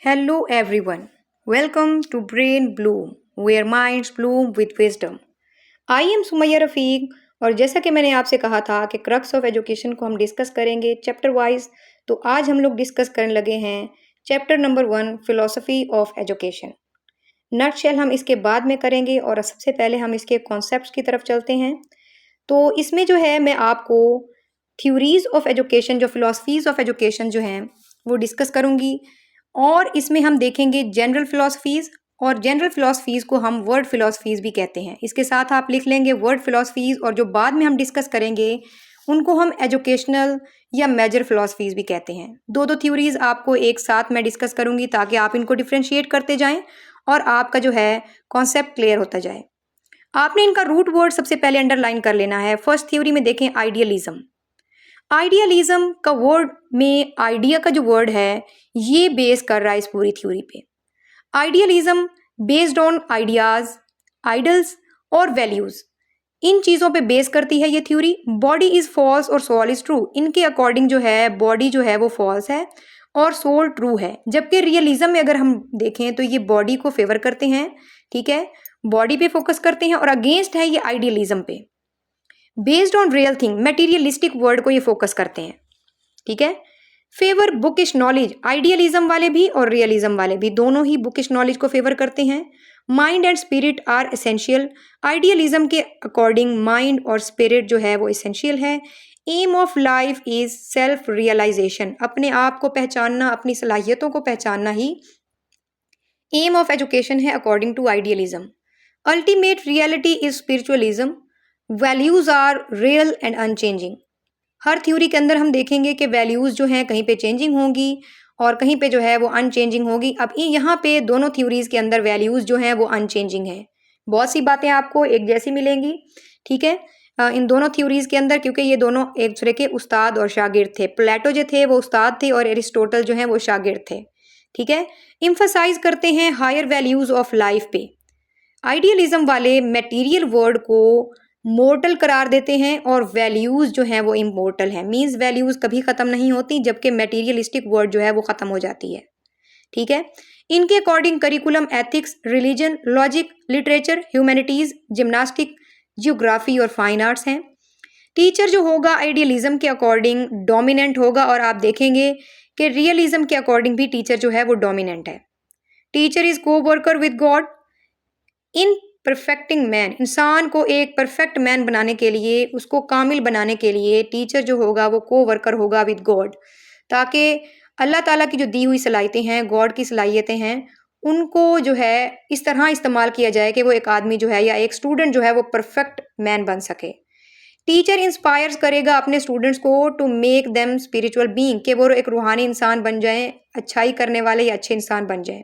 Hello everyone. Welcome to Brain Bloom, where minds bloom with wisdom. I am Sumaiya रफ़ीक और जैसा कि मैंने आपसे कहा था कि क्रक्स ऑफ एजुकेशन को हम डिस्कस करेंगे चैप्टर वाइज, तो आज हम लोग डिस्कस करने लगे हैं chapter number 1 philosophy of education. Nutshell हम इसके बाद में करेंगे और सबसे पहले हम इसके कॉन्सेप्ट्स की तरफ चलते हैं। तो इसमें जो है मैं आपको थ्योरीज ऑफ एजुकेशन, जो फिलोसफीज ऑफ एजुकेशन जो हैं वो डिस्कस करूंगी और इसमें हम देखेंगे जनरल फिलोसफीज, और जनरल फिलोसफीज को हम वर्ड फिलोसफीज भी कहते हैं। इसके साथ आप लिख लेंगे वर्ड फिलोसफीज, और जो बाद में हम डिस्कस करेंगे उनको हम एजुकेशनल या मेजर फिलोसफीज भी कहते हैं। दो दो थ्योरीज आपको एक साथ मैं डिस्कस करूंगी ताकि आप इनको डिफ्रेंशिएट करते जाएं और आपका जो है कॉन्सेप्ट क्लियर होता जाए। आपने इनका रूट वर्ड सबसे पहले अंडरलाइन कर लेना है। फर्स्ट थ्योरी में देखें आइडियलिज्म। आइडियलिज्म का वर्ड में आइडिया का जो वर्ड है ये बेस कर रहा है इस पूरी थ्योरी पे। Idealism based on ideas, idols और वैल्यूज, इन चीज़ों पे बेस करती है ये थ्योरी। बॉडी इज फॉल्स और सोल इज ट्रू, इनके अकॉर्डिंग जो है बॉडी जो है वो फॉल्स है और सोल ट्रू है। जबकि रियलिज्म में अगर हम देखें तो ये बॉडी को फेवर करते हैं, ठीक है, बॉडी पे फोकस करते हैं और अगेंस्ट है ये आइडियलिज्म पे। Based on real thing, materialistic word को ये फोकस करते हैं, ठीक है। फेवर बुकिश नॉलेज, आइडियलिज्म वाले भी और रियलिज्म वाले भी दोनों ही बुकिश नॉलेज को फेवर करते हैं। Mind and spirit are essential, idealism के अकॉर्डिंग माइंड और स्पिरिट जो है वो एसेंशियल है। Aim of life is self realisation, अपने आप को पहचानना, अपनी सलाहियतों को पहचानना ही एम ऑफ एजुकेशन है according to idealism. Ultimate reality is spiritualism, values are real and unchanging. हर थ्योरी के अंदर हम देखेंगे कि वैल्यूज जो हैं कहीं पे चेंजिंग होंगी और कहीं पे जो है वो अनचेंजिंग होगी। अब यहाँ पे दोनों थ्योरीज के अंदर वैल्यूज जो हैं वो अनचेंजिंग है। बहुत सी बातें आपको एक जैसी मिलेंगी, ठीक है, इन दोनों थ्योरीज के अंदर, क्योंकि ये दोनों एक दूसरे के उस्ताद और शागिर्द थे। प्लेटो जो थे वो उस्ताद थे और एरिस्टोटल जो है वो शागिर्द थे, ठीक है। इम्फसाइज करते हैं हायर वैल्यूज ऑफ लाइफ पे। आइडियलिज्म वाले मटेरियल वर्ल्ड को मोर्टल करार देते हैं और वैल्यूज जो हैं वो इमोर्टल हैं, मींस वैल्यूज कभी खत्म नहीं होती, जबकि मटेरियलिस्टिक वर्ल्ड जो है वो खत्म हो जाती है, ठीक है। इनके according curriculum ethics, religion, logic, literature, humanities, gymnastic, geography और फाइन आर्ट्स हैं। टीचर जो होगा आइडियलिज्म के अकॉर्डिंग डोमिनेंट होगा, और आप देखेंगे कि रियलिज्म के अकॉर्डिंग भी टीचर जो है वो डोमिनेंट है। टीचर इज को worker with God in perfecting man, इंसान को एक परफेक्ट मैन बनाने के लिए, उसको कामिल बनाने के लिए टीचर जो होगा वो को वर्कर होगा विद गॉड, ताकि अल्लाह ताला की जो दी हुई सलाहियतें हैं, गॉड की सलाहियतें हैं, उनको जो है इस तरह इस्तेमाल किया जाए कि वो एक आदमी जो है या एक स्टूडेंट जो है वो परफेक्ट मैन बन सके। टीचर इंस्पायर्स करेगा अपने स्टूडेंट्स को to make them spiritual being, कि वो एक रूहानी इंसान बन जाएं, अच्छाई करने वाले या अच्छे इंसान बन जाएं।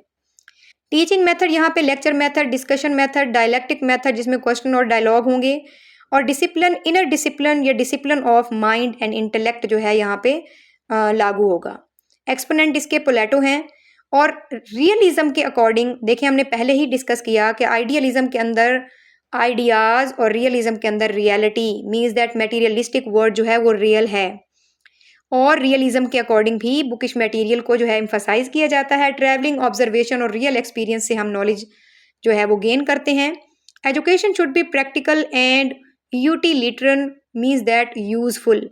टीचिंग मेथड यहाँ पे lecture method, discussion method, dialectic method जिसमें क्वेश्चन और डायलॉग होंगे, और डिसिप्लिन, इनर डिसिप्लिन या discipline of mind and intellect जो है यहाँ पे लागू होगा। एक्सपोनेंट इसके प्लेटो हैं। और रियलिज्म के अकॉर्डिंग देखिए, हमने पहले ही डिस्कस किया कि आइडियलिज्म के अंदर आइडियाज और रियलिज्म के अंदर reality, means that materialistic word जो है वो रियल है, और रियलिज्म के अकॉर्डिंग भी बुकिश मटेरियल को जो है एम्फसाइज किया जाता है। ट्रैवलिंग, ऑब्जर्वेशन और रियल एक्सपीरियंस से हम नॉलेज जो है वो गेन करते हैं। Education should be practical and utilitarian, means that useful,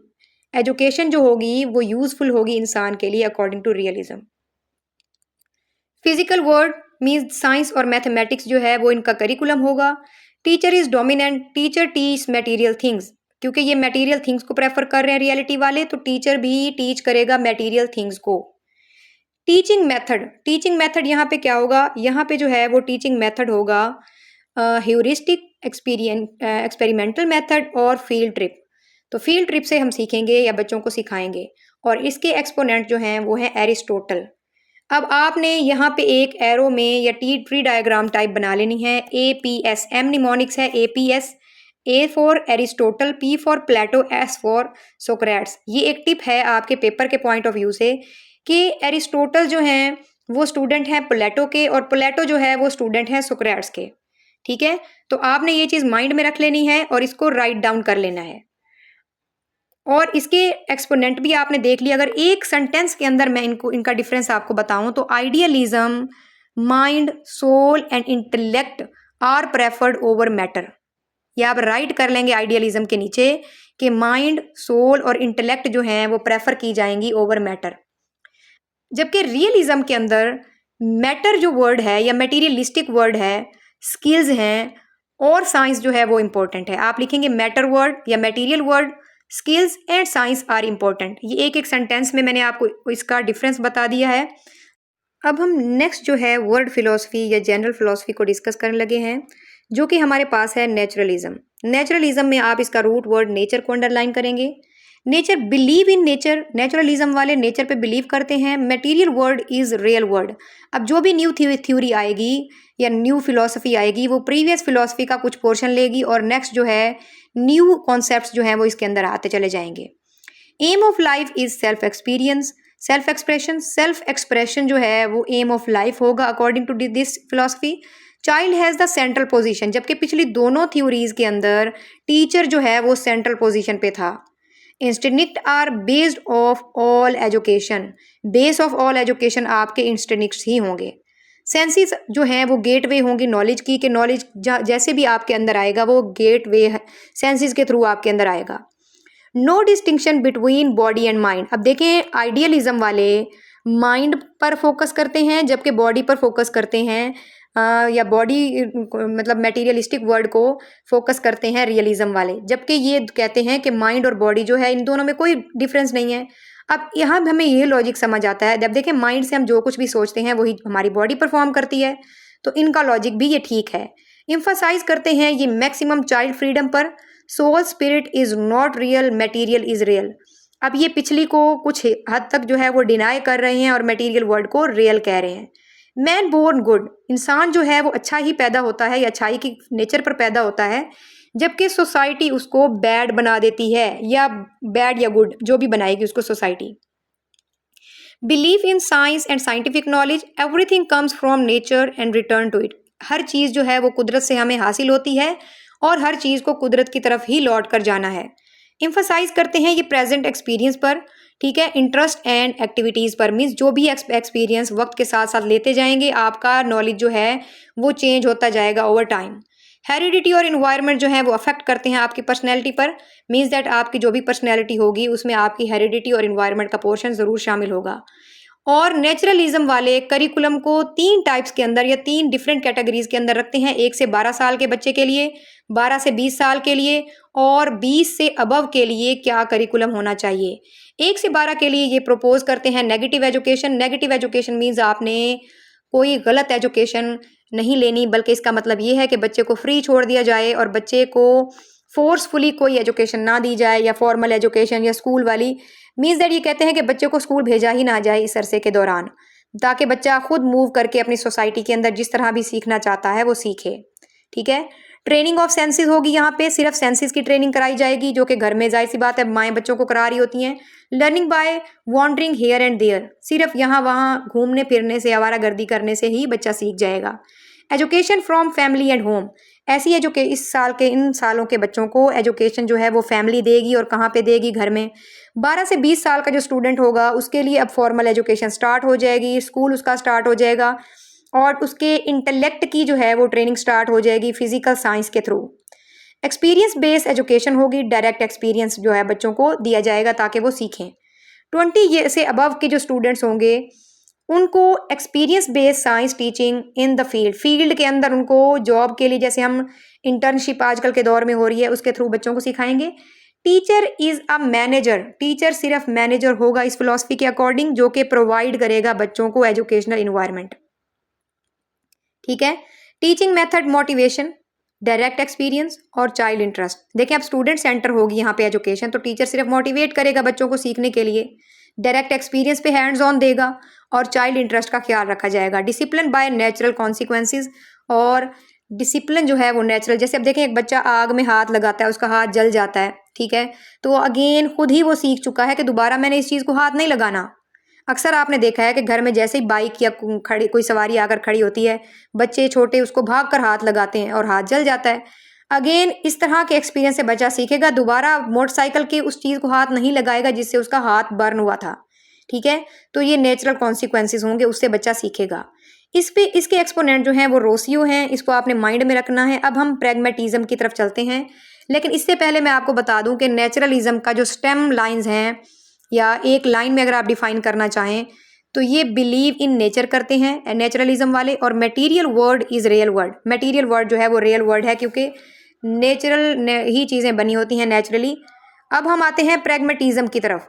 education जो होगी वो यूजफुल होगी इंसान के लिए according to realism. Physical word means science और मैथमेटिक्स जो है वो इनका करिकुलम होगा। Teacher is dominant, teacher teach material things, क्योंकि ये मटेरियल थिंग्स को प्रेफर कर रहे हैं रियलिटी वाले, तो टीचर भी टीच करेगा मटेरियल थिंग्स को। टीचिंग मेथड, टीचिंग मेथड यहाँ पे क्या होगा, यहाँ पे जो है वो टीचिंग मेथड होगा ह्यूरिस्टिक, एक्सपेरिमेंटल मेथड और फील्ड ट्रिप। तो फील्ड ट्रिप से हम सीखेंगे या बच्चों को सिखाएंगे, और इसके एक्सपोनेंट जो हैं वो हैं एरिस्टोटल। अब आपने यहाँ पे एक एरो में या ट्री डायग्राम टाइप बना लेनी है। APS, एम निमोनिक्स है, APS, A for Aristotle, P for Plato, S for Socrates. ये एक टिप है आपके पेपर के पॉइंट ऑफ व्यू से कि एरिस्टोटल जो हैं वो स्टूडेंट हैं प्लेटो के, और प्लेटो जो है वो स्टूडेंट हैं सोक्रेट्स के, ठीक है। तो आपने ये चीज़ माइंड में रख लेनी है और इसको राइट डाउन कर लेना है। और इसके एक्सपोनेंट भी आपने देख लिया। अगर एक सेंटेंस के अंदर मैं इनका डिफरेंस आपको बताऊं तो idealism, mind, soul and intellect are preferred over matter. या आप राइट कर लेंगे आइडियलिज्म के नीचे कि माइंड, सोल और इंटेलेक्ट जो हैं वो प्रेफर की जाएंगी ओवर मैटर। जबकि रियलिज्म के अंदर मैटर जो वर्ड है या मटेरियलिस्टिक वर्ड है, स्किल्स हैं और साइंस जो है वो इम्पोर्टेंट है। आप लिखेंगे मैटर वर्ड या material word, skills and science are important. ये एक एक सेंटेंस में मैंने आपको इसका डिफरेंस बता दिया है। अब हम नेक्स्ट जो है वर्ड फिलॉसफी या जनरल फिलॉसफी को डिस्कस करने लगे हैं, जो कि हमारे पास है नेचुरलिज्म। नेचुरलिज्म में आप इसका रूट वर्ड नेचर को अंडरलाइन करेंगे। Nature, believe in nature, naturalism वाले नेचर पे बिलीव करते हैं। Material word is real word. अब जो भी न्यू थ्योरी आएगी या न्यू फिलॉसफी आएगी वो प्रीवियस फिलॉसफी का कुछ पोर्शन लेगी और नेक्स्ट जो है न्यू कॉन्सेप्ट्स जो हैं वो इसके अंदर आते चले जाएंगे। Aim of life is self experience, self expression. Self expression जो है वो एम ऑफ लाइफ होगा according to this philosophy. Child has the central position, जबकि पिछली दोनों थ्योरीज के अंदर टीचर जो है वो सेंट्रल पोजीशन पे था। Instinct are based of all education, base of all education आपके इंस्टिंक्ट्स ही होंगे। सेंसेस जो हैं वो गेटवे होंगी नॉलेज की, कि नॉलेज जैसे भी आपके अंदर आएगा वो गेटवे सेंसेस के थ्रू आपके अंदर आएगा। No distinction between body and mind. अब देखें आइडियलिज्म वाले माइंड पर फोकस करते हैं जबकि बॉडी पर फोकस करते हैं, या बॉडी मतलब मटेरियलिस्टिक वर्ड को फोकस करते हैं रियलिज्म वाले। जबकि ये कहते हैं कि माइंड और बॉडी जो है इन दोनों में कोई डिफरेंस नहीं है। अब यहाँ हमें ये लॉजिक समझ आता है, जब देखें माइंड से हम जो कुछ भी सोचते हैं वही हमारी बॉडी परफॉर्म करती है, तो इनका लॉजिक भी ये ठीक है। इम्फसाइज करते हैं ये मैक्सिमम चाइल्ड फ्रीडम पर। Soul spirit is not real, material is real. अब ये पिछली को कुछ हद तक जो है वो डिनाई कर रहे हैं और मटेरियल वर्ड को रियल कह रहे हैं। मैन बोर्न गुड, इंसान जो है वो अच्छा ही पैदा होता है या अच्छाई की नेचर पर पैदा होता है, जबकि सोसाइटी उसको बैड बना देती है, या बैड या गुड जो भी बनाएगी उसको society. Believe in science and scientific knowledge, everything comes from nature and return to it. हर चीज़ जो है वो कुदरत से हमें हासिल होती है और हर चीज़ को कुदरत की तरफ ही लौट कर जाना है। इम्फसाइज करते हैं ये प्रेजेंट एक्सपीरियंस पर, ठीक है, इंटरेस्ट एंड एक्टिविटीज़ पर। मीन्स जो भी एक्सपीरियंस वक्त के साथ साथ लेते जाएंगे आपका नॉलेज जो है वो चेंज होता जाएगा ओवर टाइम। हेरिडिटी और इन्वायरमेंट जो है वो अफेक्ट करते हैं आपकी पर्सनैलिटी पर। मीन्स दैट आपकी जो भी पर्सनैलिटी होगी उसमें आपकी हेरिडिटी और इन्वायरमेंट का पोर्शन ज़रूर शामिल होगा। और नेचुरलिज्म वाले करिकुलम को 3 टाइप्स के अंदर या 3 डिफरेंट कैटेगरीज के अंदर रखते हैं। 1 से 12 साल के बच्चे के लिए, 12 से 20 साल के लिए और 20 से अबव के लिए क्या करिकुलम होना चाहिए। 1 से 12 के लिए ये प्रपोज करते हैं negative education. Negative education means आपने कोई गलत एजुकेशन नहीं लेनी, बल्कि इसका मतलब ये है कि बच्चे को फ्री छोड़ दिया जाए और बच्चे को फोर्सफुली कोई एजुकेशन ना दी जाए, या फॉर्मल एजुकेशन या स्कूल वाली। मीन्स दैट ये कहते हैं कि बच्चे को स्कूल भेजा ही ना जाए इस अरसे के दौरान, ताकि बच्चा खुद मूव करके अपनी सोसाइटी के अंदर जिस तरह भी सीखना चाहता है वो सीखे। ठीक है। ट्रेनिंग ऑफ सेंसेस होगी, यहाँ पे सिर्फ सेंसेस की ट्रेनिंग कराई जाएगी, जो कि घर में जाहिर सी बात है माएँ बच्चों को करा रही होती हैं। Learning by wandering here and there, सिर्फ यहाँ वहाँ घूमने फिरने से, आवारागर्दी करने से ही बच्चा सीख जाएगा। Education from family and home, ऐसी है जो कि इन सालों के बच्चों को एजुकेशन जो है वो फैमिली देगी, और कहाँ पे देगी, घर में। 12 से 20 साल का जो स्टूडेंट होगा उसके लिए अब फॉर्मल एजुकेशन स्टार्ट हो जाएगी, स्कूल उसका स्टार्ट हो जाएगा, और उसके इंटेलेक्ट की जो है वो ट्रेनिंग स्टार्ट हो जाएगी फिजिकल साइंस के थ्रू। एक्सपीरियंस बेस्ड एजुकेशन होगी, डायरेक्ट एक्सपीरियंस जो है बच्चों को दिया जाएगा ताकि वो सीखें। 20 ईयर से अबव के जो स्टूडेंट्स होंगे उनको experience based science teaching in the field के अंदर उनको जॉब के लिए, जैसे हम इंटर्नशिप आजकल के दौर में हो रही है, उसके थ्रू बच्चों को सिखाएंगे। Teacher is a manager, teacher सिर्फ मैनेजर होगा इस फिलॉसफी के अकॉर्डिंग, जो कि प्रोवाइड करेगा बच्चों को एजुकेशनल इन्वायरमेंट। ठीक है। Teaching method, motivation, direct experience और चाइल्ड इंटरेस्ट। देखें अब स्टूडेंट सेंटर होगी यहाँ पे एजुकेशन, तो टीचर सिर्फ मोटिवेट करेगा बच्चों को सीखने के लिए, डायरेक्ट एक्सपीरियंस पे हैंड्स ऑन देगा, और चाइल्ड इंटरेस्ट का ख्याल रखा जाएगा। डिसिप्लिन बाय नेचुरल कॉन्सिक्वेंसेज, और डिसिप्लिन जो है वो नेचुरल। जैसे अब देखें एक बच्चा आग में हाथ लगाता है, उसका हाथ जल जाता है, ठीक है, तो अगेन खुद ही वो सीख चुका है कि दोबारा मैंने इस चीज़ को हाथ नहीं लगाना। अक्सर आपने देखा है कि घर में जैसे ही बाइक या खड़ी कोई सवारी आकर खड़ी होती है, बच्चे छोटे उसको भाग कर हाथ लगाते हैं और हाथ जल जाता है। अगेन इस तरह के एक्सपीरियंस से बच्चा सीखेगा, दोबारा मोटरसाइकिल की उस चीज़ को हाथ नहीं लगाएगा जिससे उसका हाथ बर्न हुआ था। ठीक है, तो ये नेचुरल कॉन्सिक्वेंसेस होंगे, उससे बच्चा सीखेगा। इसके एक्सपोनेंट जो हैं वो रोसियो हैं, इसको आपने माइंड में रखना है। अब हम प्रैग्मेटिज्म की तरफ चलते हैं, लेकिन इससे पहले मैं आपको बता दूं कि नेचुरलिज्म का जो स्टेम लाइंस हैं, या एक लाइन में अगर आप डिफाइन करना चाहें तो ये बिलीव इन नेचर करते हैं नेचुरलिज्म वाले, और material word is real word. Material word जो है वो रियल वर्ड है, क्योंकि नेचुरल ही चीज़ें बनी होती हैं नेचुरली। अब हम आते हैं प्रैग्मेटिज्म की तरफ।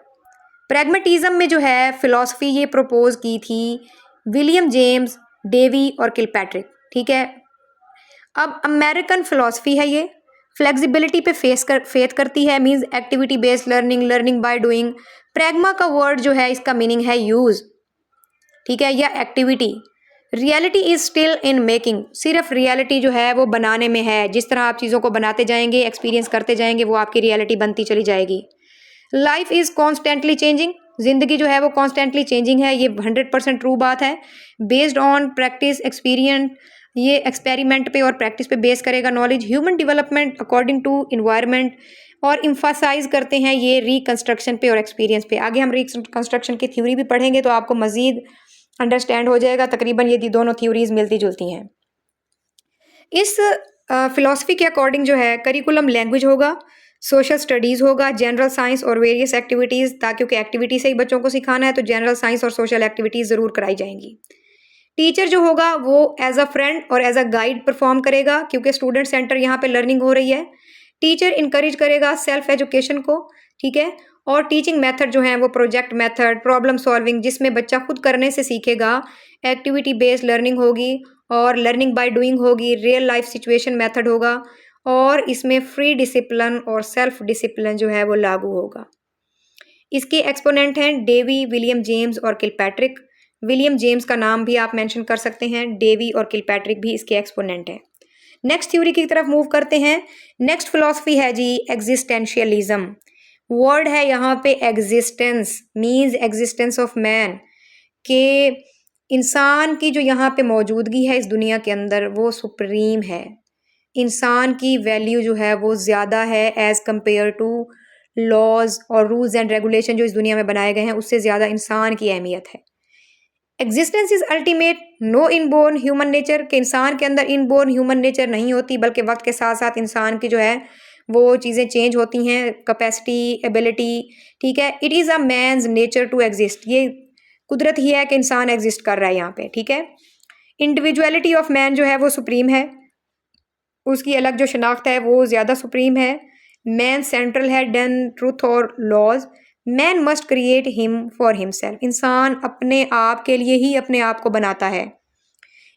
प्रैग्मेटिज्म में जो है फिलॉसफी ये प्रपोज की थी विलियम जेम्स, डेवी और किलपैट्रिक। ठीक है, अब अमेरिकन फिलॉसफी है ये, फ्लेक्सिबिलिटी पे फेथ करती है, means activity based learning, learning by doing. Pragma का वर्ड जो है इसका मीनिंग है यूज, ठीक है, या activity. Reality is still in making, सिर्फ रियलिटी जो है वो बनाने में है। जिस तरह आप चीज़ों को बनाते जाएंगे, एक्सपीरियंस करते जाएंगे, वो आपकी रियलिटी बनती चली जाएगी। लाइफ इज कॉन्स्टेंटली चेंजिंग, जिंदगी जो है वो कॉन्स्टेंटली चेंजिंग है, ये 100% ट्रू बात है। बेस्ड ऑन प्रैक्टिस एक्सपीरियंस, ये एक्सपेरिमेंट पे और प्रैक्टिस पे बेस करेगा knowledge. Human development according to environment, और इम्फासाइज करते हैं ये रिकंस्ट्रक्शन पे और एक्सपीरियंस पे। आगे हम रिकंस्ट्रक्शन की थ्योरी भी पढ़ेंगे तो आपको मजीद अंडरस्टैंड हो जाएगा। तकरीबन ये दोनों थ्योरीज मिलती जुलती हैं। इस फिलॉसफी के अकॉर्डिंग जो है करिकुलम लैंग्वेज होगा, सोशल स्टडीज़ होगा, जनरल साइंस और वेरियस एक्टिविटीज़, ताकि क्योंकि एक्टिविटी से ही बच्चों को सिखाना है तो जनरल साइंस और सोशल एक्टिविटीज़ ज़रूर कराई जाएंगी। टीचर जो होगा वो एज अ फ्रेंड और एज अ गाइड परफॉर्म करेगा, क्योंकि स्टूडेंट सेंटर यहाँ पे लर्निंग हो रही है। टीचर इनकरेज करेगा सेल्फ एजुकेशन को, ठीक है, और टीचिंग मेथड जो है वो प्रोजेक्ट मेथड, प्रॉब्लम सॉल्विंग, जिसमें बच्चा खुद करने से सीखेगा, एक्टिविटी बेस्ड लर्निंग होगी, और लर्निंग बाय डूइंग होगी, रियल लाइफ सिचुएशन मेथड होगा, और इसमें फ्री डिसिप्लिन और सेल्फ डिसिप्लिन जो है वो लागू होगा। इसके एक्सपोनेंट हैं डेवी, विलियम जेम्स और किलपैट्रिक। विलियम जेम्स का नाम भी आप मेंशन कर सकते हैं, डेवी और किलपैट्रिक भी इसके एक्सपोनेंट हैं। नेक्स्ट थ्योरी की तरफ मूव करते हैं। नेक्स्ट फिलॉसफी है जी एग्जिस्टेंशियलिज्म। वर्ड है यहाँ पे existence, means existence of man, के इंसान की जो यहाँ पे मौजूदगी है इस दुनिया के अंदर वो सुप्रीम है। इंसान की वैल्यू जो है वो ज़्यादा है एज़ कम्पेयर टू लॉज और रूल्स एंड रेगुलेशन जो इस दुनिया में बनाए गए हैं, उससे ज़्यादा इंसान की अहमियत है। Existence is ultimate, no inborn human nature, के इंसान के अंदर इनबोर्न ह्यूमन नेचर नहीं होती, बल्कि वक्त के साथ साथ इंसान की जो है वो चीज़ें चेंज होती हैं, कैपेसिटी, एबिलिटी, ठीक है। It is a man's nature to exist, ये कुदरत ही है कि इंसान एग्जिस्ट कर रहा है यहाँ पे, ठीक है। इंडिविजुअलिटी ऑफ मैन जो है वो सुप्रीम है, उसकी अलग जो शनाख्त है वो ज़्यादा सुप्रीम है। मैन सेंट्रल है देन ट्रूथ और laws. Man must create him for himself, इंसान अपने आप के लिए ही अपने आप को बनाता है।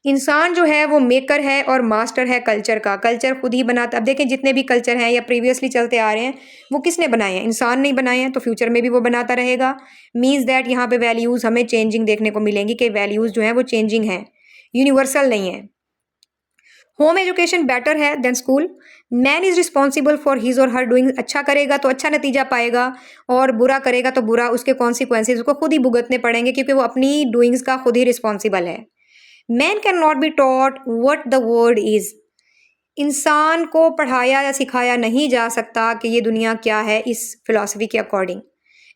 इंसान जो है वो मेकर है और मास्टर है कल्चर का, कल्चर खुद ही बनाता। अब देखें जितने भी कल्चर हैं या प्रीवियसली चलते आ रहे हैं वो किसने बनाए हैं? इंसान नहीं बनाए हैं, तो फ्यूचर में भी वो बनाता रहेगा। मीन्स दैट यहाँ पे वैल्यूज़ हमें चेंजिंग देखने को मिलेंगी, कि वैल्यूज़ जो हैं वो चेंजिंग हैं, यूनिवर्सल नहीं है। होम एजुकेशन बेटर है then school. Man is responsible for his और हर डूइंग, अच्छा करेगा तो अच्छा नतीजा पाएगा, और बुरा करेगा तो बुरा, उसके कॉन्सिक्वेंसेज उसको खुद ही भुगतने पड़ेंगे, क्योंकि वो अपनी डूइंग्स का खुद ही रिस्पॉन्सिबल है। Man can not be taught what the world is, इंसान को पढ़ाया या सिखाया नहीं जा सकता कि ये दुनिया क्या है इस फिलॉसफी के according.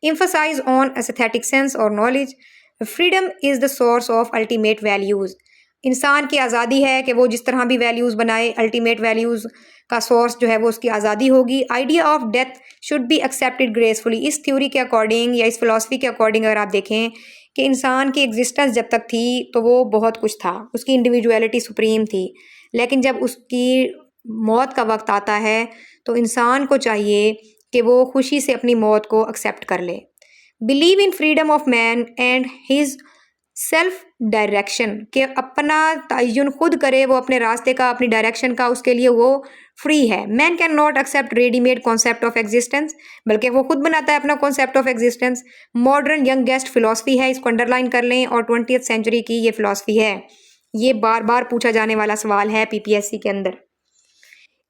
Emphasise on aesthetic sense और knowledge. Freedom is the source of ultimate values, इंसान की आज़ादी है कि वो जिस तरह भी वैल्यूज़ बनाए, अल्टीमेट वैल्यूज़ का सोर्स जो है वो उसकी आज़ादी होगी। Idea of death should be accepted gracefully, इस थ्योरी के अकॉर्डिंग या इस फिलॉसफी के अकॉर्डिंग अगर आप देखें कि इंसान की एग्जिस्टेंस जब तक थी तो वो बहुत कुछ था, उसकी इंडिविजुअलिटी सुप्रीम थी, लेकिन जब उसकी मौत का वक्त आता है तो इंसान को चाहिए कि वो खुशी से अपनी मौत को एक्सेप्ट कर ले। Believe in freedom of man and his self direction, के अपना तयन खुद करे, वो अपने रास्ते का, अपनी डायरेक्शन का, उसके लिए वो फ्री है। Man can not accept readymade concept of existence, बल्कि वो खुद बनाता है अपना concept of existence. Modern youngest philosophy है, इसको अंडरलाइन कर लें, और 20th सेंचुरी की ये फिलॉसफी है। ये बार बार पूछा जाने वाला सवाल है पीपीएससी के अंदर।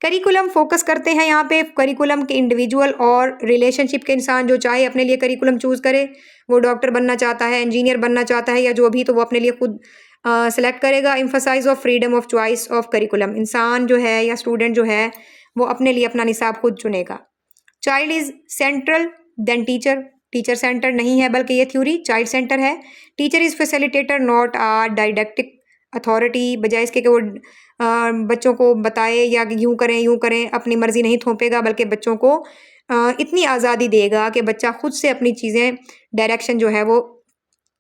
करिकुलम फोकस करते हैं यहाँ पे, करिकुलम के इंडिविजुअल और रिलेशनशिप के, इंसान जो चाहे अपने लिए करिकुलम चूज़ करे, वो डॉक्टर बनना चाहता है, इंजीनियर बनना चाहता है, या जो भी, तो वो अपने लिए खुद सेलेक्ट करेगा। Emphasise of freedom of choice of curriculum, इंसान जो है या स्टूडेंट जो है वो अपने लिए अपना निसाब खुद चुनेगा। Child is central then teacher, teacher centre नहीं है बल्कि ये थ्योरी चाइल्ड सेंटर है। Teacher is facilitator not a didactic authority, बजाय इसके कि वो बच्चों को बताए या यूं करें अपनी मर्जी नहीं थोपेगा, बल्कि बच्चों को इतनी आज़ादी देगा कि बच्चा खुद से अपनी चीज़ें डायरेक्शन जो है वो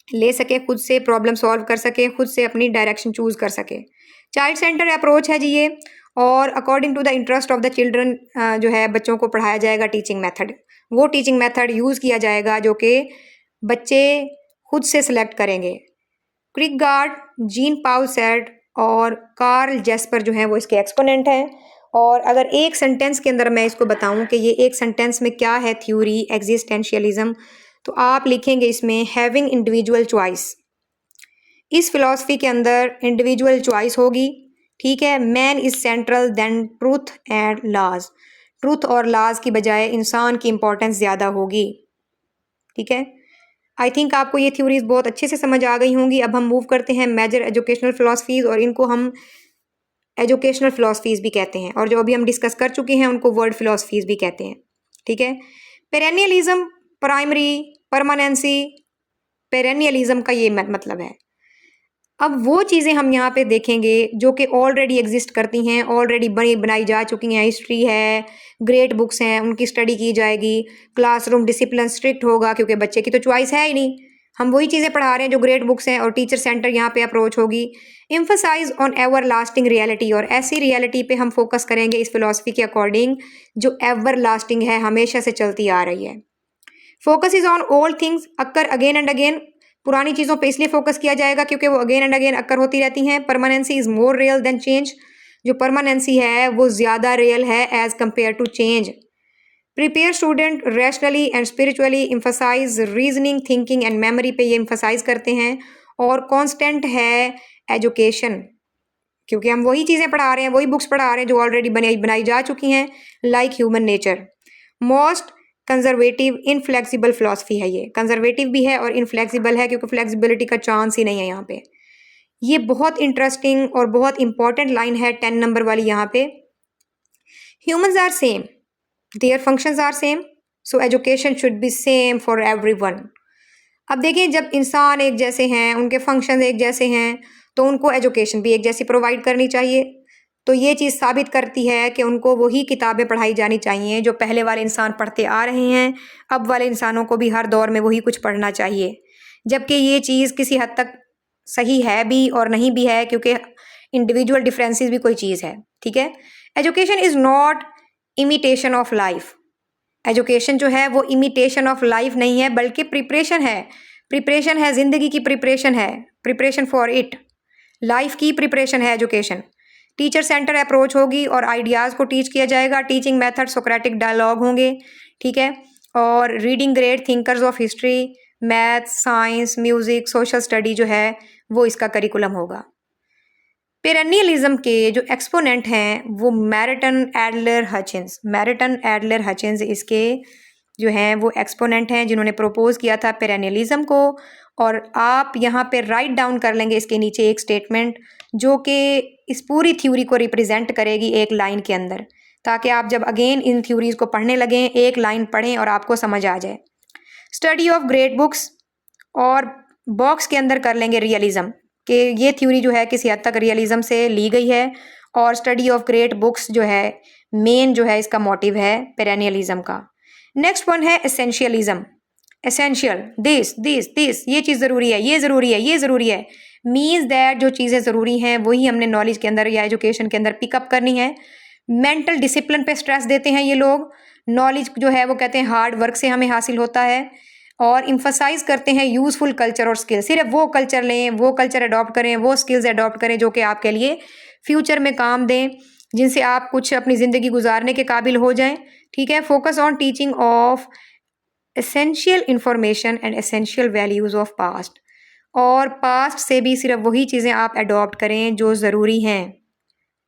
ले सके, खुद से प्रॉब्लम सॉल्व कर सके, खुद से अपनी डायरेक्शन चूज़ कर सके। चाइल्ड सेंटर अप्रोच है जी ये, और according to the interest of the children जो है बच्चों को पढ़ाया जाएगा। टीचिंग मेथड, वो टीचिंग मेथड यूज़ किया जाएगा जो कि बच्चे खुद से सिलेक्ट करेंगे। क्रिकगार्ड, जीन पाउ सेट और कार्ल जेस्पर जो है वो इसके एक्सपोनेंट हैं। और अगर एक सेंटेंस के अंदर मैं इसको बताऊं कि ये एक सेंटेंस में क्या है थ्योरी एग्जिस्टेंशियलिज्म, तो आप लिखेंगे इसमें हैविंग इंडिविजुअल चॉइस। इस फिलॉसफी के अंदर इंडिविजुअल चॉइस होगी, ठीक है। Man is central then truth and laws, truth और लॉज की बजाय इंसान की इंपॉर्टेंस ज़्यादा होगी, ठीक है। आई थिंक आपको ये थ्योरीज बहुत अच्छे से समझ आ गई होंगी। अब हम मूव करते हैं मेजर एजुकेशनल फिलॉसफीज, और इनको हम एजुकेशनल फिलॉसफीज भी कहते हैं, और जो अभी हम डिस्कस कर चुके हैं उनको वर्ड फिलॉसफीज भी कहते हैं, ठीक है। पेरेनियलिज्म, प्राइमरी, परमानेंसी, पेरेनियलिज्म का ये मतलब है। अब वो चीज़ें हम यहाँ पे देखेंगे जो कि ऑलरेडी एग्जिस्ट करती हैं, ऑलरेडी बनाई जा चुकी हैं। हिस्ट्री है, ग्रेट बुक्स हैं, उनकी स्टडी की जाएगी। क्लासरूम डिसिप्लिन स्ट्रिक्ट होगा क्योंकि बच्चे की तो चॉइस है ही नहीं, हम वही चीज़ें पढ़ा रहे हैं जो ग्रेट बुक्स हैं। और टीचर सेंटर यहाँ पे अप्रोच होगी। Emphasise on ever lasting reality, और ऐसी रियलिटी पे हम फोकस करेंगे इस फिलॉसफी के अकॉर्डिंग जो एवर लास्टिंग है, हमेशा से चलती आ रही है। Focus is on old things, occur again and again, पुरानी चीज़ों पे इसलिए फोकस किया जाएगा क्योंकि वो अगेन एंड अगेन अक्कर होती रहती हैं। Permanency is more real than change, जो परमानेंसी है वो ज़्यादा रियल है as compare to change. Prepare student rationally and spiritually, emphasise reasoning, thinking and memory पे ये एम्फसाइज करते हैं। और कॉन्स्टेंट है एजुकेशन, क्योंकि हम वही चीज़ें पढ़ा रहे हैं, वही बुक्स पढ़ा रहे हैं जो ऑलरेडी बनाई जा चुकी हैं, like human nature. Most conservative inflexible philosophy है ये, कंजर्वेटिव भी है और इनफ्लेक्सिबल है क्योंकि फ्लेक्सिबिलिटी का चांस ही नहीं है यहाँ पे। ये बहुत इंटरेस्टिंग और बहुत इंपॉर्टेंट लाइन है 10 नंबर वाली यहाँ पे। Humans are same, their functions are same, so education should be same for everyone. अब देखिए, जब इंसान एक जैसे हैं, उनके फंक्शन एक जैसे हैं, तो उनको एजुकेशन भी एक जैसी प्रोवाइड करनी चाहिए। तो ये चीज़ साबित करती है कि उनको वही किताबें पढ़ाई जानी चाहिए जो पहले वाले इंसान पढ़ते आ रहे हैं। अब वाले इंसानों को भी हर दौर में वही कुछ पढ़ना चाहिए, जबकि ये चीज़ किसी हद तक सही है भी और नहीं भी है, क्योंकि इंडिविजुअल डिफरेंसेस भी कोई चीज़ है, ठीक है। Education is not imitation of life, education जो है वो इमिटेशन ऑफ लाइफ नहीं है बल्कि प्रिपरेशन है। प्रिपरेशन है, ज़िंदगी की प्रिपरेशन है, प्रिपरेशन फॉर इट, लाइफ की प्रिपरेशन है एजुकेशन। टीचर सेंटर अप्रोच होगी और आइडियाज़ को टीच किया जाएगा। टीचिंग मेथड सोक्रेटिक डायलॉग होंगे, ठीक है। और reading great thinkers of history, math, science, music, social study जो है वो इसका करिकुलम होगा। पेरेनियलिज्म के जो एक्सपोनेंट हैं वो मैरिटन एडलर हचिंस, मैरिटन एडलर हचिंस इसके जो हैं वो एक्सपोनेंट हैं जिन्होंने प्रपोज किया था पेरेनियलिज्म को। और आप यहाँ पे राइट डाउन कर लेंगे इसके नीचे एक स्टेटमेंट जो कि इस पूरी थ्योरी को रिप्रेजेंट करेगी एक लाइन के अंदर, ताकि आप जब अगेन इन थ्योरीज को पढ़ने लगें एक लाइन पढ़ें और आपको समझ आ जाए। स्टडी ऑफ ग्रेट बुक्स, और बॉक्स के अंदर कर लेंगे रियलिज्म, कि ये थ्योरी जो है किसी हद तक रियलिज्म से ली गई है। और स्टडी ऑफ ग्रेट बुक्स जो है मेन जो है इसका मोटिव है पेरेनियलिज्म का। नेक्स्ट वन है एसेंशियलिज्म। एसेंशियल, दिस ये चीज़ ज़रूरी है, ये ज़रूरी है, ये ज़रूरी है, मीन्स दैट जो चीज़ें ज़रूरी हैं वही हमने नॉलेज के अंदर या एजुकेशन के अंदर पिकअप करनी है। मेंटल डिसिप्लिन पे स्ट्रेस देते हैं ये लोग। नॉलेज जो है वो कहते हैं हार्ड वर्क से हमें हासिल होता है। और इम्फसाइज करते हैं यूज़फुल कल्चर और स्किल, सिर्फ वो कल्चर लें, वो कल्चर अडॉप्ट करें, वो स्किल्स अडॉप्ट करें जो कि आपके लिए फ्यूचर में काम दें, जिनसे आप कुछ अपनी ज़िंदगी गुजारने के काबिल हो जाएं, ठीक है। Focus on teaching of essential information and essential values of past, और पास्ट से भी सिर्फ वही चीज़ें आप अडॉप्ट करें जो ज़रूरी हैं,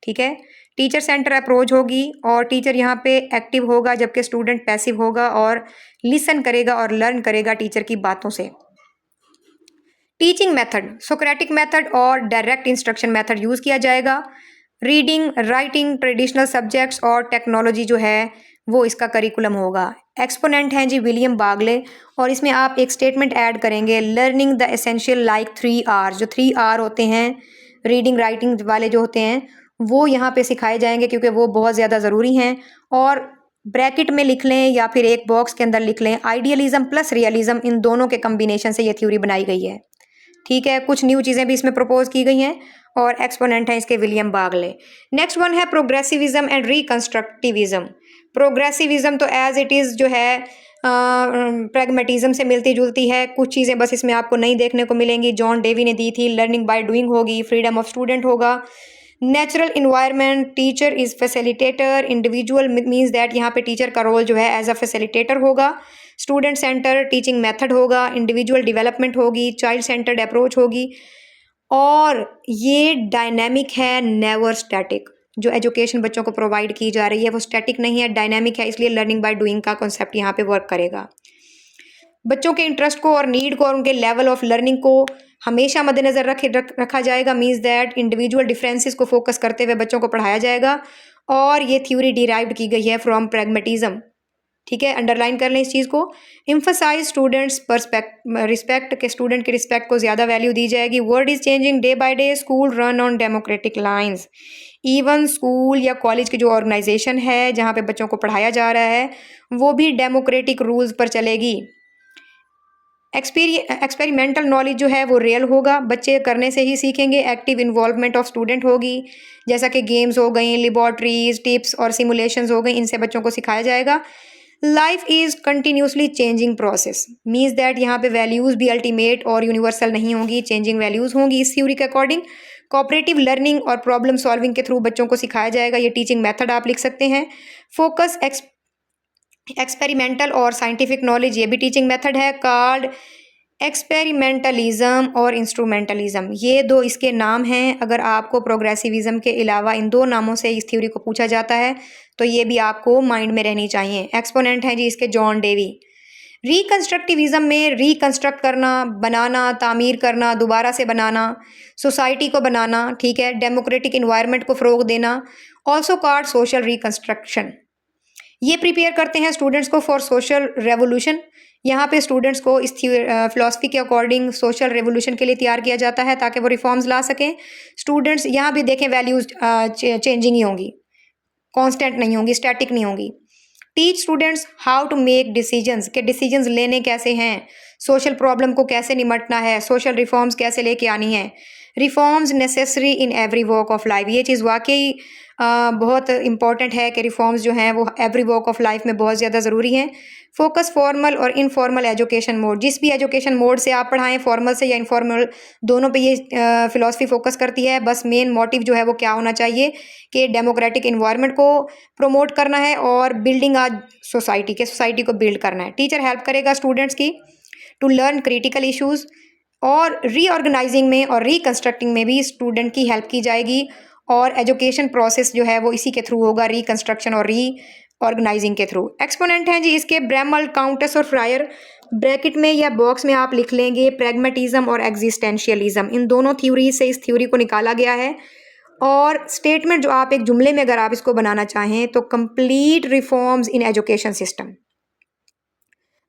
ठीक है। टीचर सेंटर अप्रोच होगी और टीचर यहाँ पे एक्टिव होगा जबकि स्टूडेंट पैसिव होगा और लिसन करेगा और लर्न करेगा टीचर की बातों से। टीचिंग मेथड सोक्रेटिक मेथड और डायरेक्ट इंस्ट्रक्शन मेथड यूज़ किया जाएगा। रीडिंग, राइटिंग, ट्रेडिशनल सब्जेक्ट्स और टेक्नोलॉजी जो है वो इसका करिकुलम होगा। एक्सपोनेंट हैं जी विलियम बागले, और इसमें आप एक स्टेटमेंट ऐड करेंगे, learning the essential like 3 R. जो 3 आर होते हैं रीडिंग राइटिंग वाले जो होते हैं वो यहाँ पे सिखाए जाएंगे क्योंकि वो बहुत ज़्यादा ज़रूरी हैं। और ब्रैकेट में लिख लें या फिर एक बॉक्स के अंदर लिख लें, आइडियलिज्म प्लस रियलिज्म, इन दोनों के कम्बिनेशन से ये थ्योरी बनाई गई है। ठीक है, कुछ न्यू चीज़ें भी इसमें प्रपोज की गई हैं और एक्सपोनेंट है इसके विलियम बागले। नेक्स्ट वन है प्रोग्रेसिविज्म एंड रिकंस्ट्रक्टिविज्म। प्रोग्रेसिविज्म तो एज इट इज़ जो है प्रैग्मेटिज्म से मिलती जुलती है, कुछ चीज़ें बस इसमें आपको नहीं देखने को मिलेंगी। जॉन डेवी ने दी थी, लर्निंग बाय डूइंग होगी, फ्रीडम ऑफ स्टूडेंट होगा, natural environment, teacher is facilitator, individual means that यहाँ पे टीचर का रोल जो है एज अ फैसिलिटेटर होगा, स्टूडेंट सेंटर टीचिंग मेथड होगा, इंडिविजुअल डेवलपमेंट होगी, चाइल्ड सेंटर्ड अप्रोच होगी, और ये डायनेमिक है, नेवर स्टैटिक। जो एजुकेशन बच्चों को प्रोवाइड की जा रही है वो स्टैटिक नहीं है, डायनेमिक है, इसलिए लर्निंग बाय डूइंग का कॉन्सेप्ट यहाँ पे वर्क करेगा। बच्चों के इंटरेस्ट को और नीड को और उनके लेवल ऑफ लर्निंग को हमेशा मद्देनज़र रखा जाएगा, मीन्स दैट इंडिविजुअल डिफरेंसेस को फोकस करते हुए बच्चों को पढ़ाया जाएगा। और ये थ्योरी डिराइव्ड की गई है फ्रॉम प्रैग्मेटिज्म। ठीक है, अंडरलाइन कर लें इस चीज़ को। एम्फसाइज स्टूडेंट्स रिस्पेक्ट के, स्टूडेंट के रिस्पेक्ट को ज़्यादा वैल्यू दी जाएगी। World is changing day by day, school run on democratic lines. Even school या कॉलेज की जो ऑर्गेनाइजेशन है जहाँ पे बच्चों को पढ़ाया जा रहा है वो भी डेमोक्रेटिक रूल्स पर चलेगी। एक्सपेरिमेंटल नॉलेज जो है वो रियल होगा, बच्चे करने से ही सीखेंगे। एक्टिव इन्वॉल्वमेंट ऑफ स्टूडेंट होगी, जैसा कि गेम्स हो गई, लेबॉर्ट्रीज, टिप्स और सिमुलेशंस हो गई, इनसे बच्चों को सिखाया जाएगा। Life is continuously changing process, means that यहाँ पे वैल्यूज़ भी अल्टीमेट और यूनिवर्सल नहीं होंगी, चेंजिंग वैल्यूज़ होंगी इस थ्योरी के अकॉर्डिंग। कोऑपरेटिव लर्निंग और प्रॉब्लम सॉल्विंग के थ्रू बच्चों को सिखाया जाएगा, ये टीचिंग मेथड आप लिख सकते हैं। फोकस एक्सपेरिमेंटल और साइंटिफिक नॉलेज, ये भी टीचिंग मेथड है, कॉल्ड एक्सपेरिमेंटलिज्म और इंस्ट्रूमेंटलिज्म, ये दो इसके नाम हैं। अगर आपको प्रोग्रेसिविज्म के अलावा इन दो नामों से इस थ्योरी को पूछा जाता है तो ये भी आपको माइंड में रहनी चाहिए। एक्सपोनेंट है जी इसके जॉन डेवी। रिकंस्ट्रक्टिविज्म में रिकंस्ट्रक्ट करना, बनाना, तामीर करना, दोबारा से बनाना, सोसाइटी को बनाना, ठीक है, डेमोक्रेटिक इन्वायरमेंट को फ़रोग देना, ऑल्सो कॉल्ड सोशल रिकंस्ट्रक्शन। ये प्रिपेयर करते हैं स्टूडेंट्स को फॉर सोशल रेवोल्यूशन। यहाँ पे स्टूडेंट्स को इस फिलॉसफी के अकॉर्डिंग सोशल रेवोल्यूशन के लिए तैयार किया जाता है ताकि वो रिफॉर्म्स ला सकें। स्टूडेंट्स यहाँ भी देखें वैल्यूज चेंजिंग ही होंगी, कांस्टेंट नहीं होंगी, स्टैटिक नहीं होंगी। Teach students how to make decisions, के डिसीजंस लेने कैसे हैं, सोशल प्रॉब्लम को कैसे निपटना है, सोशल रिफॉर्म्स कैसे लेके आनी है। Reforms necessary in every walk of life, ये चीज़ वाकई बहुत इंपॉर्टेंट है कि रिफॉर्म्स जो हैं वो एवरी वॉक ऑफ लाइफ में बहुत ज़्यादा ज़रूरी हैं। फोकस फॉर्मल और इनफॉर्मल एजुकेशन मोड, जिस भी एजुकेशन मोड से आप पढ़ाएं, फॉर्मल से या इनफॉर्मल, दोनों पे ये फिलॉसफी फोकस करती है। बस मेन मोटिव जो है वो क्या होना चाहिए कि डेमोक्रेटिक इन्वायरमेंट को प्रमोट करना है और बिल्डिंग आज सोसाइटी को बिल्ड करना है। टीचर हेल्प करेगा स्टूडेंट्स की टू लर्न क्रिटिकल इश्यूज़, और रीऑर्गेनाइजिंग में और रिकंस्ट्रक्टिंग में भी स्टूडेंट की हेल्प की जाएगी। और एजुकेशन प्रोसेस जो है वो इसी के थ्रू होगा, रिकंस्ट्रक्शन और रीऑर्गेनाइजिंग के थ्रू। एक्सपोनेंट हैं जी इसके ब्रेमल, काउंटस और फ्रायर। ब्रैकेट में या बॉक्स में आप लिख लेंगे प्रैग्मेटिज्म और एग्जिस्टेंशियलिज्म, इन दोनों थ्योरी से इस थ्योरी को निकाला गया है। और स्टेटमेंट जो आप एक जुमले में अगर आप इसको बनाना चाहें तो complete reforms in education system,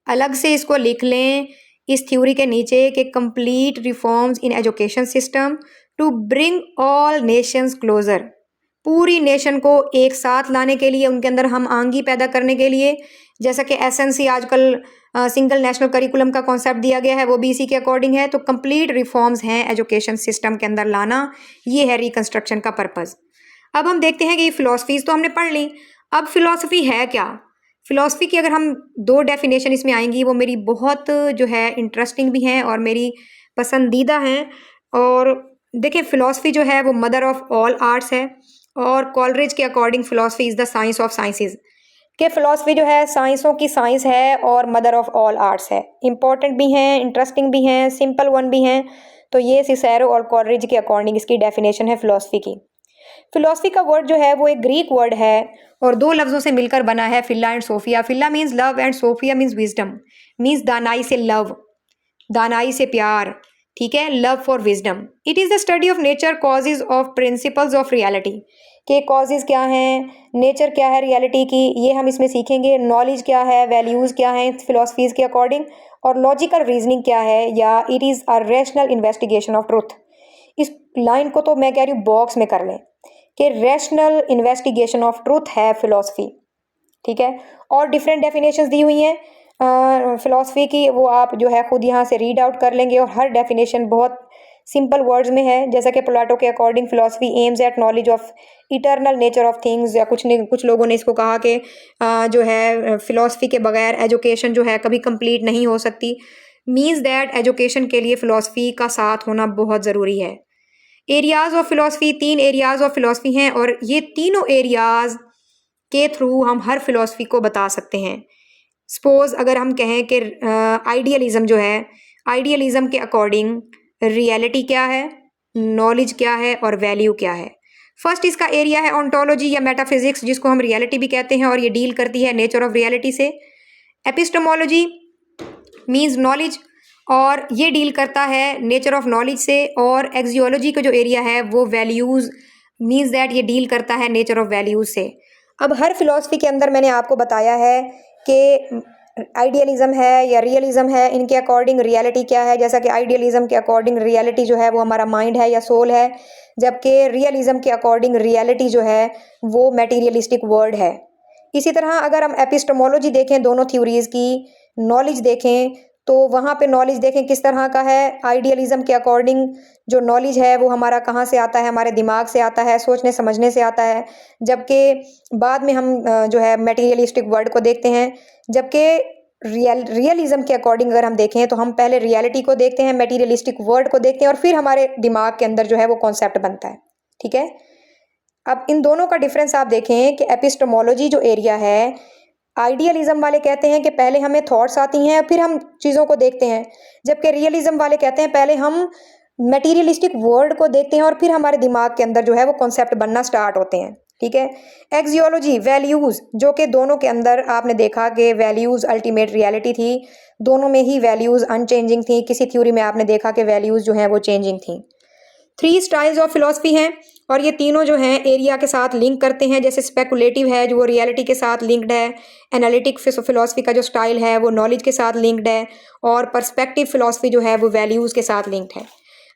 अलग से इसको लिख लें इस थ्योरी के नीचे कि complete reforms in education system to bring all nations closer, पूरी नेशन को एक साथ लाने के लिए, उनके अंदर हम आंगी पैदा करने के लिए, जैसा कि एसएनसी आजकल सिंगल नेशनल करिकुलम का कॉन्सेप्ट दिया गया है वो भी इसी के अकॉर्डिंग है। तो कंप्लीट रिफॉर्म्स हैं एजुकेशन सिस्टम के अंदर लाना, ये है रिकंस्ट्रक्शन का पर्पज़। अब हम देखते हैं कि ये फिलॉसफीज़ तो हमने पढ़ ली, अब फिलॉसफी है क्या। फिलॉसफी की अगर हम दो डेफिनेशन इसमें आएंगी वो मेरी बहुत जो है इंटरेस्टिंग भी हैं और मेरी पसंदीदा हैं। और देखिए फिलॉसफी जो है वो मदर ऑफ ऑल आर्ट्स है, और कॉलरिज के according philosophy is the science of sciences, कि फिलॉसफी जो है साइंसों की साइंस है और मदर ऑफ ऑल आर्ट्स है। इंपॉर्टेंट भी हैं, इंटरेस्टिंग भी हैं, सिंपल वन भी हैं। तो ये सिसेरो और कॉलरिज के अकॉर्डिंग इसकी डेफिनेशन है फिलॉसफी की। फिलॉसफी का वर्ड जो है वो एक ग्रीक वर्ड है और दो लफ्ज़ों से मिलकर बना है, philo and sophia. Philo means love and sophia means wisdom, means दानाई से लव, दानाई से प्यार, ठीक है। Love for wisdom, it is the study of nature, causes of principles of reality, के कॉजेज क्या हैं, नेचर क्या है रियलिटी की, ये हम इसमें सीखेंगे। नॉलेज क्या है, वैल्यूज़ क्या हैं फिलोसफीज़ के अकॉर्डिंग, और लॉजिकल रीजनिंग क्या है, या it is a rational investigation of truth. इस लाइन को तो मैं कह रही हूँ बॉक्स में कर लें कि रैशनल इन्वेस्टिगेशन ऑफ ट्रुथ है फिलोसफी, ठीक है। और डिफरेंट डेफिनेशंस दी हुई हैं फिलोसफी की, वो आप जो है खुद यहाँ से रीड आउट कर लेंगे, और हर डेफिनेशन बहुत सिंपल वर्ड्स में है। जैसा कि प्लेटो के according philosophy aims at knowledge of eternal nature of things, या कुछ लोगों ने इसको कहा कि जो है फिलोसफी के बगैर एजुकेशन जो है कभी कंप्लीट नहीं हो सकती। मीन्स दैट एजुकेशन के लिए फ़िलासफ़ी का साथ होना बहुत ज़रूरी है। Areas of philosophy, 3 areas of philosophy हैं, और ये तीनों एरियाज़ के थ्रू हम हर फ़िलासफ़ी को बता सकते हैं। सपोज़ अगर हम कहें कि आइडियलिज़म जो है, आइडियलिज़म के अकॉर्डिंग रियलिटी क्या है, नॉलेज क्या है, और वैल्यू क्या है। फर्स्ट इसका एरिया है ओंटोलॉजी या मेटाफिजिक्स, जिसको हम रियलिटी भी कहते हैं, और ये डील करती है नेचर ऑफ रियलिटी से। एपिस्टेमोलॉजी मीन्स नॉलेज, और ये डील करता है नेचर ऑफ नॉलेज से। और एक्सियोलॉजी का जो एरिया है वो वैल्यूज़, मीन्स दैट ये डील करता है नेचर ऑफ वैल्यूज़ से। अब हर फिलॉसफी के अंदर मैंने आपको बताया है कि आइडियलिज़म है या रियलिज़म है, इनके अकॉर्डिंग रियलिटी क्या है। जैसा कि आइडियलिज़म के अकॉर्डिंग रियलिटी जो है वो हमारा माइंड है या सोल है, जबकि रियलिज़म के अकॉर्डिंग रियलिटी जो है वो मटेरियलिस्टिक वर्ल्ड है। इसी तरह अगर हम एपिस्टेमोलॉजी देखें, दोनों थ्योरीज़ की, नॉलेज देखें, तो वहाँ पे नॉलेज देखें किस तरह का है। आइडियलिज़म के अकॉर्डिंग जो नॉलेज है वो हमारा कहाँ से आता है, हमारे दिमाग से आता है, सोचने समझने से आता है, जबकि बाद में हम जो है मटेरियलिस्टिक वर्ल्ड को देखते हैं। जबकि रियलिज़म के अकॉर्डिंग अगर हम देखें तो हम पहले रियलिटी को देखते हैं, मटेरियलिस्टिक वर्ल्ड को देखते हैं, और फिर हमारे दिमाग के अंदर जो है वो कॉन्सेप्ट बनता है, ठीक है। अब इन दोनों का डिफरेंस आप देखें कि एपिस्टेमोलॉजी जो एरिया है, आइडियलिज्म वाले कहते हैं कि पहले हमें थॉट्स आती हैं फिर हम चीज़ों को देखते हैं, जबकि रियलिज्म वाले कहते हैं पहले हम मटेरियलिस्टिक वर्ल्ड को देखते हैं और फिर हमारे दिमाग के अंदर जो है वो कॉन्सेप्ट बनना स्टार्ट होते हैं, ठीक है। एक्सियोलॉजी वैल्यूज़, जो कि दोनों के अंदर आपने देखा कि वैल्यूज़ अल्टीमेट रियलिटी थी, दोनों में ही वैल्यूज़ अनचेंजिंग थी। किसी थ्योरी में आपने देखा कि वैल्यूज़ जो हैं वो चेंजिंग थी। 3 स्टाइल्स ऑफ फिलॉसफी हैं, और ये तीनों जो हैं एरिया के साथ लिंक करते हैं। जैसे स्पेकुलेटिव है जो वो रियलिटी के साथ लिंक्ड है, एनालिटिक फिलॉसफी का जो स्टाइल है वो नॉलेज के साथ लिंक्ड है, और पर्सपेक्टिव फिलॉसफी जो है वो वैल्यूज़ के साथ लिंक्ड है।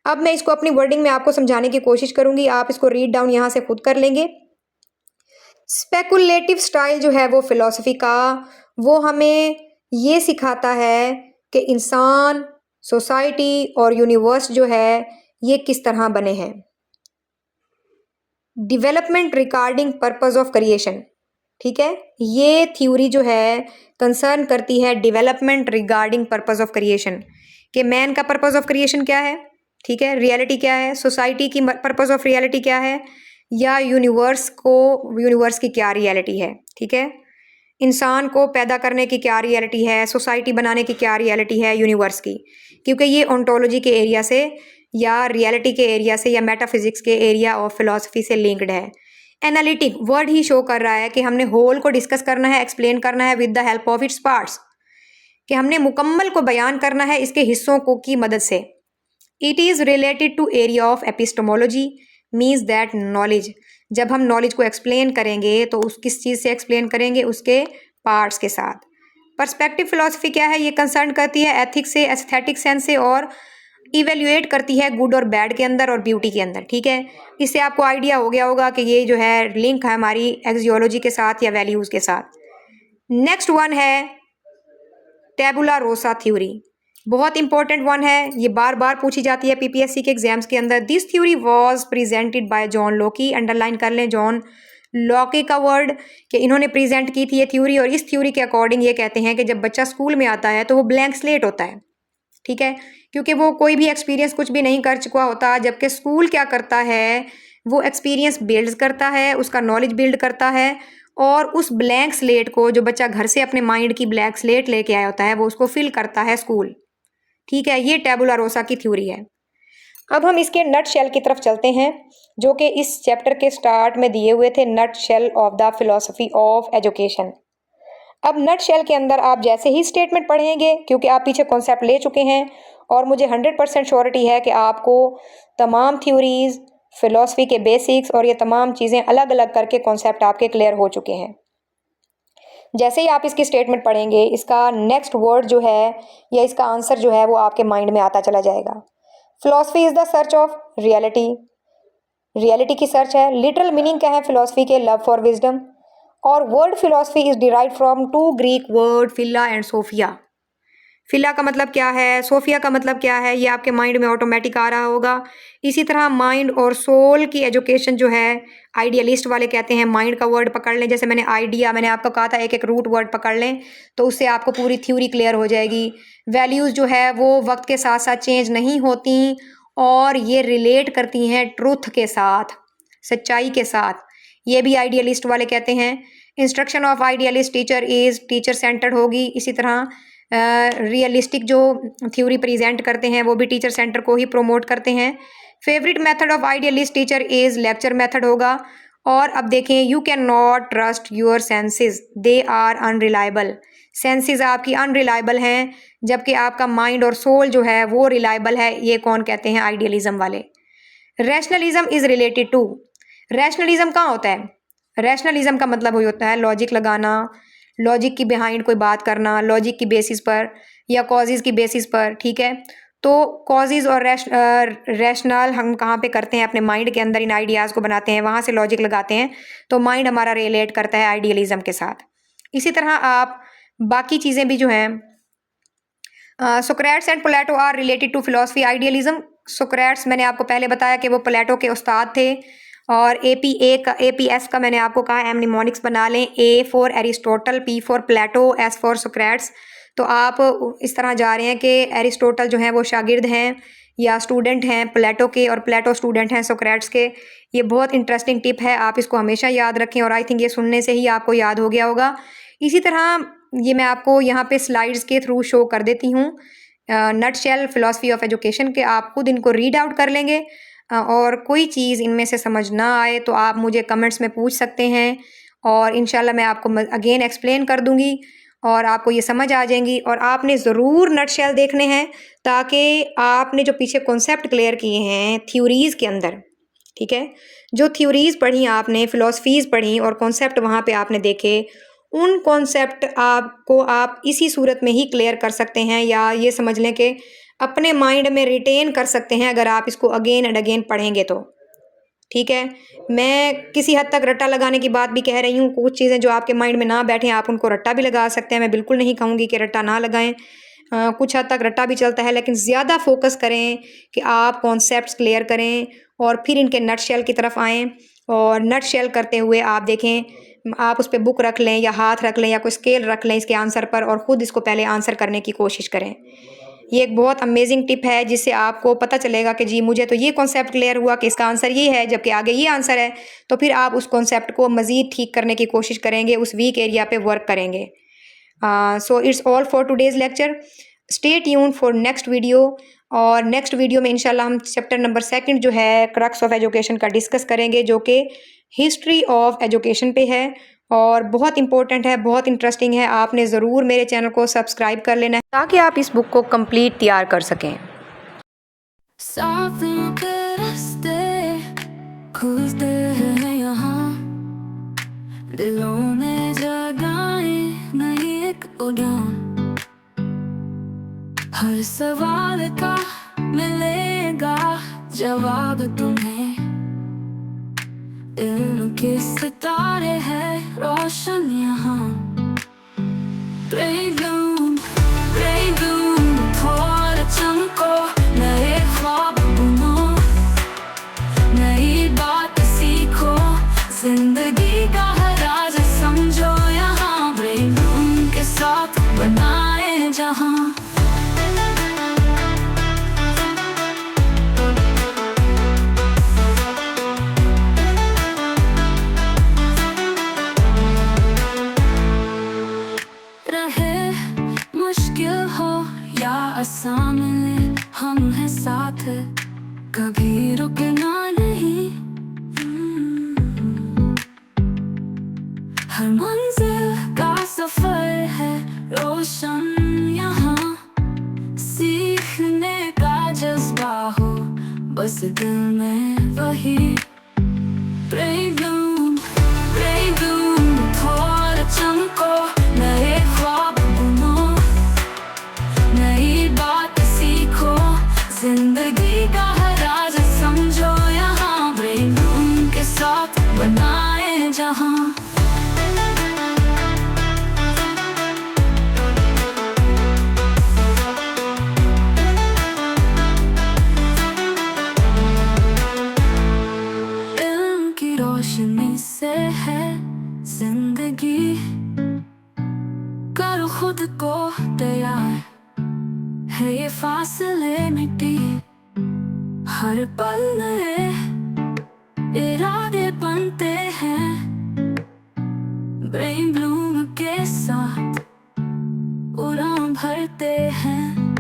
अब मैं इसको अपनी वर्डिंग में आपको समझाने की कोशिश करूंगी, आप इसको रीड डाउन यहाँ से खुद कर लेंगे। स्पेकुलेटिव स्टाइल जो है वो फिलॉसफी का, वो हमें ये सिखाता है कि इंसान, सोसाइटी और यूनिवर्स जो है ये किस तरह बने हैं। Development regarding purpose of creation, ठीक है, ये थ्योरी जो है कंसर्न करती है development regarding purpose of creation, कि मैन का पर्पस ऑफ क्रिएशन क्या है, ठीक है, रियलिटी क्या है, सोसाइटी की पर्पस ऑफ रियलिटी क्या है, या यूनिवर्स की क्या रियलिटी है, ठीक है। इंसान को पैदा करने की क्या रियलिटी है, सोसाइटी बनाने की क्या रियलिटी है यूनिवर्स की, क्योंकि ये ओंटोलॉजी के एरिया से या रियलिटी के एरिया से या मेटाफिजिक्स के एरिया ऑफ फिलॉसफी से लिंक्ड है। एनालिटिक वर्ड ही शो कर रहा है कि हमने होल को डिस्कस करना है, एक्सप्लेन करना है with the help of its parts, कि हमने मुकम्मल को बयान करना है इसके हिस्सों को की मदद से। It is related to area of epistemology, means that knowledge. जब हम नॉलेज को एक्सप्लेन करेंगे तो उस किस चीज़ से एक्सप्लेन करेंगे, उसके पार्ट्स के साथ। पर्सपेक्टिव फिलॉसफी क्या है, ये कंसर्न करती है एथिक्स से, एस्थेटिक सेंस से, और इवेल्युएट करती है गुड और बैड के अंदर और ब्यूटी के अंदर, ठीक है। इससे आपको आइडिया हो गया होगा कि ये जो है लिंक है हमारी एक्सियोलॉजी के साथ या वैल्यूज़ के साथ। नेक्स्ट वन है टेबुला रोसा थ्योरी, बहुत इंपॉर्टेंट वन है, ये बार बार पूछी जाती है पीपीएससी के एग्जाम्स के अंदर। This theory was presented by John Locke, underline कर लें जॉन लॉकी का वर्ड, कि इन्होंने प्रेजेंट की थी ये थ्योरी। और इस थ्योरी के अकॉर्डिंग ये कहते हैं कि जब बच्चा स्कूल में आता है तो वो ब्लैंक स्लेट होता है, ठीक है, क्योंकि वो कोई भी एक्सपीरियंस कुछ भी नहीं कर चुका होता, जबकि स्कूल क्या करता है, वो एक्सपीरियंस बिल्ड करता है, उसका नॉलेज बिल्ड करता है, और उस ब्लैंक स्लेट को जो बच्चा घर से अपने माइंड की ब्लैंक स्लेट लेके आया होता है वो उसको फिल करता है स्कूल, ठीक है। ये टेबुला रोसा की थ्योरी है। अब हम इसके नट शेल की तरफ चलते हैं, जो कि इस चैप्टर के स्टार्ट में दिए हुए थे, nutshell of the philosophy of education. अब नट शेल के अंदर आप जैसे ही स्टेटमेंट पढ़ेंगे, क्योंकि आप पीछे कॉन्सेप्ट ले चुके हैं और मुझे 100% श्योरिटी है कि आपको तमाम थ्योरीज, फिलॉसफी के बेसिक्स और ये तमाम चीज़ें अलग अलग करके कॉन्सेप्ट आपके क्लियर हो चुके हैं। जैसे ही आप इसकी स्टेटमेंट पढ़ेंगे, इसका नेक्स्ट वर्ड जो है या इसका आंसर जो है वो आपके माइंड में आता चला जाएगा। Philosophy is the search of reality, reality की सर्च है। लिटरल मीनिंग क्या है फिलॉसफी के? Love for wisdom. और word philosophy is derive from 2 Greek word philo and Sophia. Philo का मतलब क्या है, सोफिया का मतलब क्या है, ये आपके माइंड में ऑटोमेटिक आ रहा होगा। इसी तरह माइंड और सोल की एजुकेशन जो है, आइडियलिस्ट वाले कहते हैं माइंड का वर्ड पकड़ लें। जैसे मैंने आपको कहा था एक एक रूट वर्ड पकड़ लें तो उससे आपको पूरी थ्योरी क्लियर हो जाएगी। वैल्यूज़ जो है वो वक्त के साथ साथ चेंज नहीं होती और ये रिलेट करती हैं ट्रूथ के साथ, सच्चाई के साथ। ये भी आइडियलिस्ट वाले कहते हैं। Instruction of idealist teacher is teacher centred होगी। इसी तरह रियलिस्टिक जो थ्योरी प्रेजेंट करते हैं वो भी टीचर सेंटर को ही प्रोमोट करते हैं। Favourite method of idealist teacher is lecture method होगा। और अब देखें, you can not trust your senses, they are unreliable. Senses आपकी अनरिलायबल हैं जबकि आपका माइंड और सोल जो है वो रिलायबल है। ये कौन कहते हैं? आइडियलिज्म वाले। Rationalism is related to, rationalism कहाँ होता है? रैशनलिज्म का मतलब वही होता है लॉजिक लगाना, लॉजिक की बिहाइंड कोई बात करना, लॉजिक की बेसिस पर या कॉजेज़ की बेसिस पर, ठीक है। तो कॉजेज़ और रैशनल हम कहाँ पे करते हैं? अपने माइंड के अंदर इन आइडियाज़ को बनाते हैं, वहाँ से लॉजिक लगाते हैं तो माइंड हमारा रिलेट करता है आइडियलिज्म के साथ। इसी तरह आप बाकी चीज़ें भी जो हैं, Socrates and Plato are related to philosophy idealism. Socrates मैंने आपको पहले बताया कि वो प्लेटो के उस्ताद थे। और APS का मैंने आपको कहा एम निमोनिक्स बना लें, A for Aristotle, P for Plato, S for Socrates. तो आप इस तरह जा रहे हैं कि एरिस्टोटल जो हैं वो शागिर्द हैं या स्टूडेंट हैं प्लेटो के और प्लेटो स्टूडेंट हैं सोक्रेट्स के। ये बहुत इंटरेस्टिंग टिप है, आप इसको हमेशा याद रखें और आई थिंक ये सुनने से ही आपको याद हो गया होगा। इसी तरह ये मैं आपको यहाँ पे स्लाइड्स के थ्रू शो कर देती हूँ, नटशेल फिलॉसफी ऑफ एजुकेशन के। आप खुद इनको रीड आउट कर लेंगे और कोई चीज़ इनमें से समझ ना आए तो आप मुझे कमेंट्स में पूछ सकते हैं और इंशाल्लाह मैं आपको अगेन एक्सप्लेन कर दूँगी और आपको ये समझ आ जाएंगी। और आपने ज़रूर नटशेल देखने हैं ताकि आपने जो पीछे कॉन्सेप्ट क्लियर किए हैं थ्योरीज़ के अंदर, ठीक है, जो थ्योरीज़ पढ़ी आपने, फ़िलॉसफीज़ पढ़ी और कॉन्सेप्ट वहाँ पे आपने देखे, उन कॉन्सेप्ट आपको आप इसी सूरत में ही क्लियर कर सकते हैं या ये समझ लें कि अपने माइंड में रिटेन कर सकते हैं अगर आप इसको अगेन एंड अगेन पढ़ेंगे तो, ठीक है। मैं किसी हद तक रट्टा लगाने की बात भी कह रही हूँ। कुछ चीज़ें जो आपके माइंड में ना बैठें आप उनको रट्टा भी लगा सकते हैं, मैं बिल्कुल नहीं कहूँगी कि रट्टा ना लगाएं। कुछ हद तक रट्टा भी चलता है लेकिन ज़्यादा फोकस करें कि आप कॉन्सेप्ट्स क्लियर करें और फिर इनके नटशेल की तरफ आएँ। और नटशेल करते हुए आप देखें, आप उस पर बुक रख लें या हाथ रख लें या कोई स्केल रख लें इसके आंसर पर और ख़ुद इसको पहले आंसर करने की कोशिश करें। ये एक बहुत अमेजिंग टिप है जिससे आपको पता चलेगा कि जी मुझे तो ये कॉन्सेप्ट क्लियर हुआ कि इसका आंसर ये है जबकि आगे ये आंसर है। तो फिर आप उस कॉन्सेप्ट को मज़ीद ठीक करने की कोशिश करेंगे, उस वीक एरिया पे वर्क करेंगे। So it's all for today's lecture. Stay tuned for next video. और नेक्स्ट वीडियो में इंशाल्लाह हम चैप्टर नंबर 2 जो है क्रक्स ऑफ एजुकेशन का डिस्कस करेंगे जो कि हिस्ट्री ऑफ एजुकेशन पे है और बहुत इंपॉर्टेंट है, बहुत इंटरेस्टिंग है। आपने ज़रूर मेरे चैनल को सब्सक्राइब कर लेना है ताकि आप इस बुक को कंप्लीट तैयार कर सकें। दिलों में जगाए नई एक उड़ान, हर सवाल का मिलेगा जवाब तुम्हें। दिल के सितारे हैं रोशन यहाँ। थोड़ा चमको, नए ख्वाब बुनो, नई बात सीखो, जिंदगी का हर राज समझो यहाँ। ब्रेन के साथ बनाए जहाँ। रहे बस दिल में वही ब्लूम थोड़ा चमको, नए ख्वाब बुनो, नई बात सीखो, जिंदगी का हर राज समझो यहाँ। ब्लूम के साथ बनाए जहाँ। रोशनी से है जिंदगी, करो खुद को तैयार, है ये फासले मिट्टी, हर पल नए इरादे बनते हैं। ब्रेन ब्लूम के साथ उड़ान भरते हैं।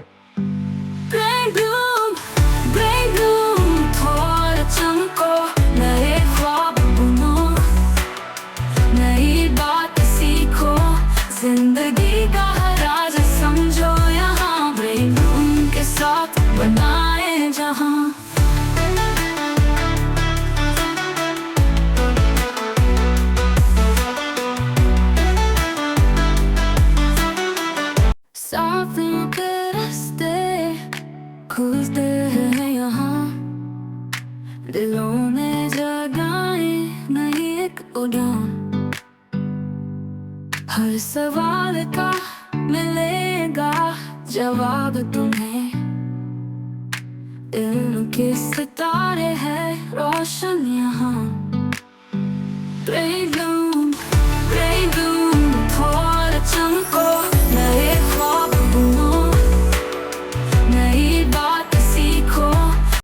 ब्रेन ब्लूम थोड़ा चमको, नए ख्वाब बुनो, नई बात सीखो, जिंदगी का हर राज समझो यहाँ। ब्रेन ब्लूम के साथ बनाए जहाँ। सपनों के रास्ते खुलते हैं यहाँ, दिलों में जगाए नई एक उड़ान। हर सवाल का मिलेगा जवाब तुम्हें, दिल के सितारे हैं रोशन यहाँ।